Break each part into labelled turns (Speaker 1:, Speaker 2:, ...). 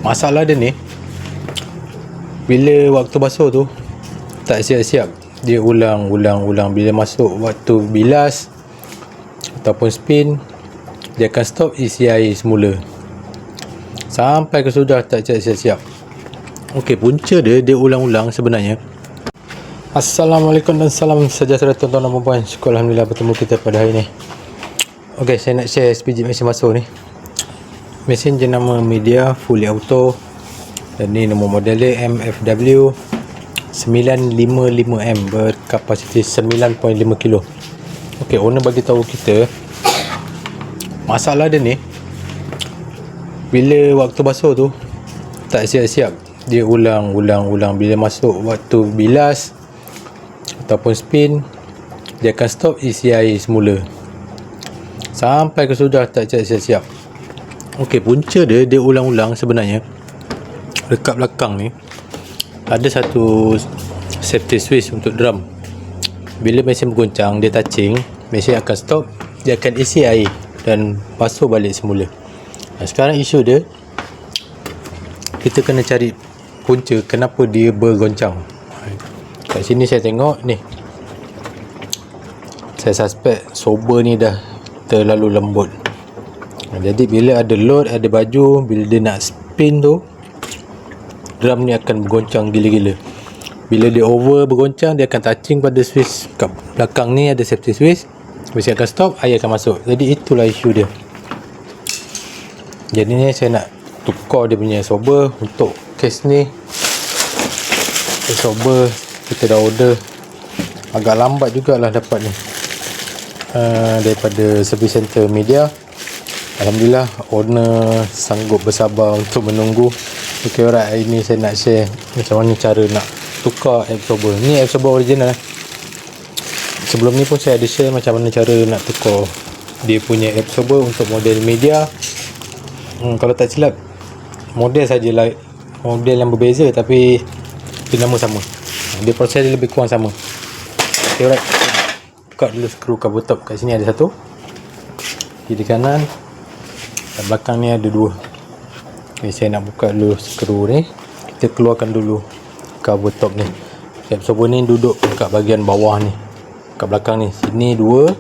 Speaker 1: Masalah dia ni, bila waktu basuh tu tak siap-siap, dia ulang. Bila masuk waktu bilas ataupun spin, dia akan stop isi air semula sampai ke sudah tak siap-siap. Okey, punca dia ulang-ulang sebenarnya. Assalamualaikum dan salam sejahtera tuan-tuan dan puan-puan. Syukur Alhamdulillah bertemu kita pada hari ni. Okey, saya nak share SPG mesin basuh ni. Mesin jenama Midea fully auto, dan ni nombor model dia MFW 955M berkapasiti 9.5 kilo. Okey, owner bagi tahu kita masalah dia ni, bila waktu basuh tu tak siap-siap, dia ulang. Bila masuk waktu bilas ataupun spin, dia akan stop isi air semula sampai ke sudah tak siap-siap. Okey, punca dia ulang-ulang sebenarnya. Dekat belakang ni ada satu safety switch untuk drum. Bila mesin bergoncang, dia touching, mesin akan stop, dia akan isi air dan basuh balik semula. Sekarang isu dia, kita kena cari punca kenapa dia bergoncang. Kat sini saya tengok ni, saya suspect sober ni dah terlalu lembut. Jadi bila ada load, ada baju, bila dia nak spin tu, drum ni akan bergoncang gila-gila. Bila dia over bergoncang, dia akan touching pada switch kat belakang ni, ada safety switch, mesin akan stop, air akan masuk. Jadi itulah isu dia. Jadi ni saya nak tukar dia punya sober. Untuk case ni, case sober kita dah order, agak lambat jugalah dapat ni, daripada service center Midea. Alhamdulillah owner sanggup bersabar untuk menunggu. Okay, alright, hari ni saya nak share macam mana cara nak tukar absorber. Ni absorber original. Sebelum ni pun saya ada share macam mana cara nak tukar dia punya absorber untuk model Midea. Kalau tak silap, model sajalah, model yang berbeza tapi nama sama. Dia proses dia lebih kurang sama. Okay, alright, buka dulu skru cover top. Kat sini ada satu, kiri kanan, kat belakang ni ada dua. Okay, saya nak buka dulu skru ni. Kita keluarkan dulu cover top ni. Absorber ni duduk kat bahagian bawah ni, kat belakang ni. Sini dua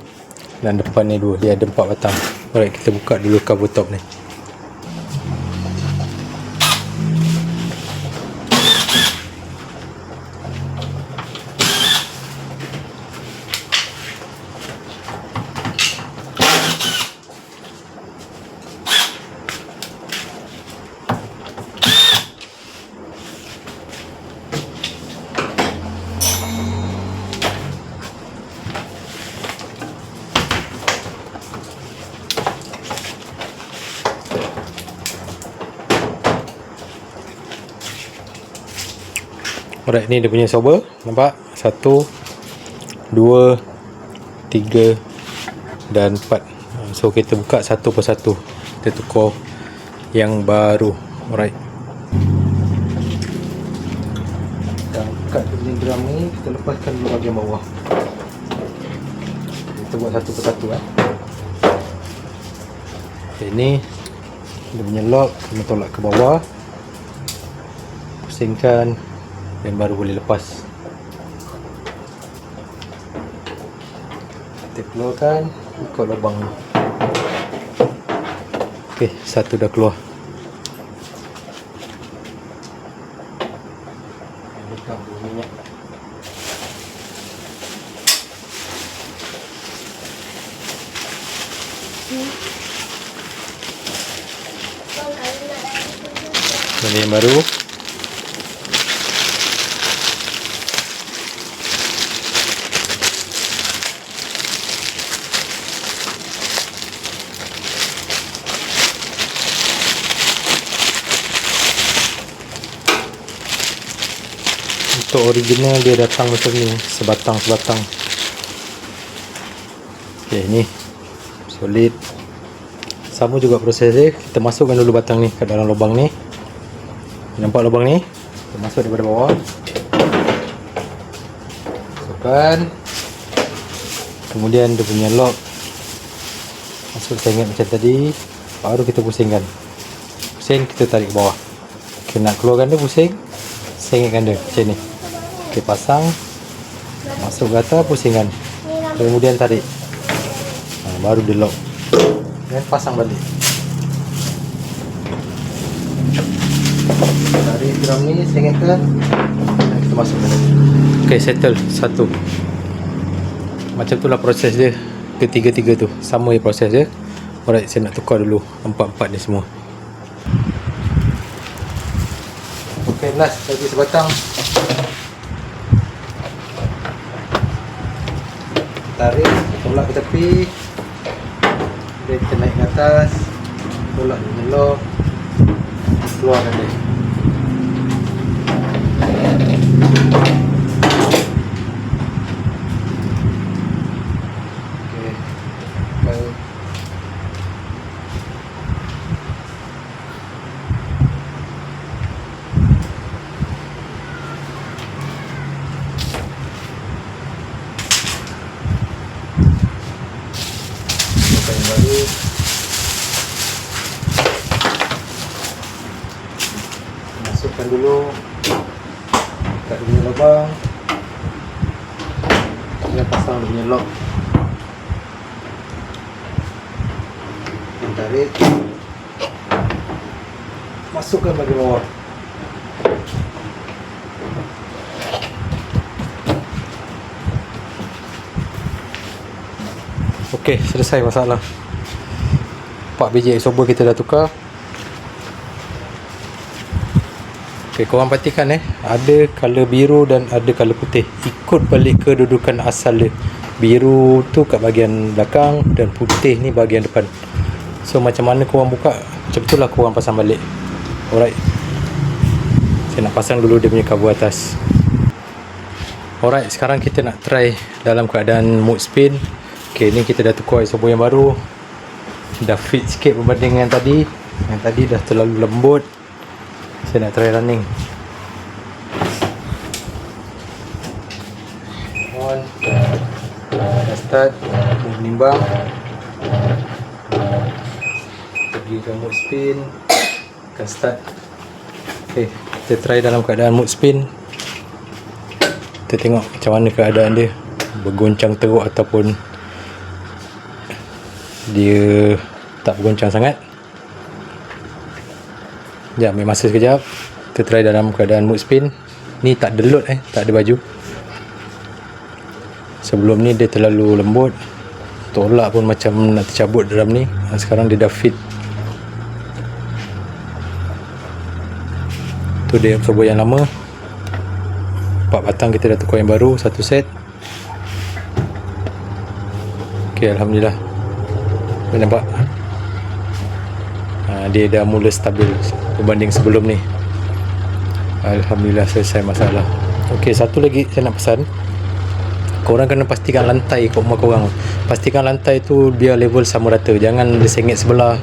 Speaker 1: dan depan ni dua. Dia ada 4 batang. Alright, kita buka dulu cover top ni. Alright, ni dia punya sober. Nampak? 1, 2, 3 dan 4. So kita buka satu persatu, kita tukar yang baru. Alright, kita angkat dia drum ni, kita lepaskan dulu bahagian bawah. Kita buat satu persatu. Okay, ni dia punya lock, kena tolak ke bawah, pusingkan dan baru boleh lepas. Kita keluarkan, ikut lubang ni. Okey, satu dah keluar. Buka minyak. Ini yang baru. Untuk original dia datang macam ni, sebatang-sebatang. Okay, ni solid. Sama juga proses dia. Kita masukkan dulu batang ni ke dalam lubang ni. Nampak lubang ni? Kita masuk daripada bawah. Masukkan. Kemudian dia punya lock masuk sengit macam tadi. Baru kita pusingkan. Pusing, kita tarik ke bawah. Okay, nak keluarkan dia pusing, sengitkan dia macam ni. Okay, pasang, masuk ke atas, pusingkan, kemudian tarik, baru dia lock, dan pasang balik. Tarik drum ni, sengitkan, dan kita masuk balik. Okay, settle satu. Macam tu lah proses dia. Ketiga-tiga tu sama je proses dia. Alright, saya nak tukar dulu empat-empat ni semua. Okay, last lagi sebatang. Tarik, tolak ke tepi, dia kita naik ke atas, tolak dia nyelok, keluarkan dia. Yang baru, masukkan dulu, buka dia punya lubang, dan pasang dia punya lock, dan tarik, masukkan bahagian bawah. Okey, selesai masalah. 4 biji absorber kita dah tukar. Okey, korang perhatikan ada color biru dan ada color putih. Ikut balik kedudukan asal dia. Biru tu kat bahagian belakang dan putih ni bahagian depan. So macam mana korang buka, macam tu lah korang pasang balik. Alright. Saya nak pasang dulu dia punya cover atas. Alright, sekarang kita nak try dalam keadaan mode spin. Ok, ni kita dah tukar absorber yang baru. Dah fit sikit berbanding dengan tadi. Yang tadi dah terlalu lembut. Saya nak try running. On. Dah start. Menimbang. Pergi ke mode spin. Akan start. Ok, kita try dalam keadaan mode spin. Kita tengok macam mana keadaan dia. Bergoncang teruk ataupun dia tak bergoncang sangat. Sekejap, ambil masa sekejap. Kita try dalam keadaan mode spin. Ni tak ada load tak ada baju. Sebelum ni dia terlalu lembut, tolak pun macam nak tercabut drum ni. Sekarang dia dah fit. Tu dia absorber yang lama. 4 batang kita dah tukar yang baru, 1 set. Ok, Alhamdulillah. Nampak dia dah mula stabil berbanding sebelum ni. Alhamdulillah, selesai masalah. Ok, satu lagi saya nak pesan, korang kena pastikan lantai kat rumah korang, pastikan lantai tu biar level sama rata. Jangan dia sengit sebelah,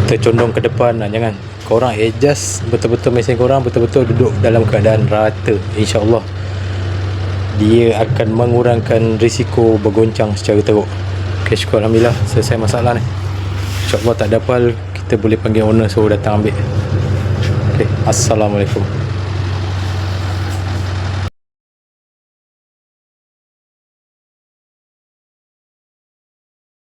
Speaker 1: tercondong ke depan. Jangan. Korang adjust betul-betul mesin korang, betul-betul duduk dalam keadaan rata. InsyaAllah dia akan mengurangkan risiko bergoncang secara teruk. Ok, syukur Alhamdulillah selesai masalah ni. InsyaAllah tak ada apa, kita boleh panggil owner suruh datang ambil. Ok, Assalamualaikum.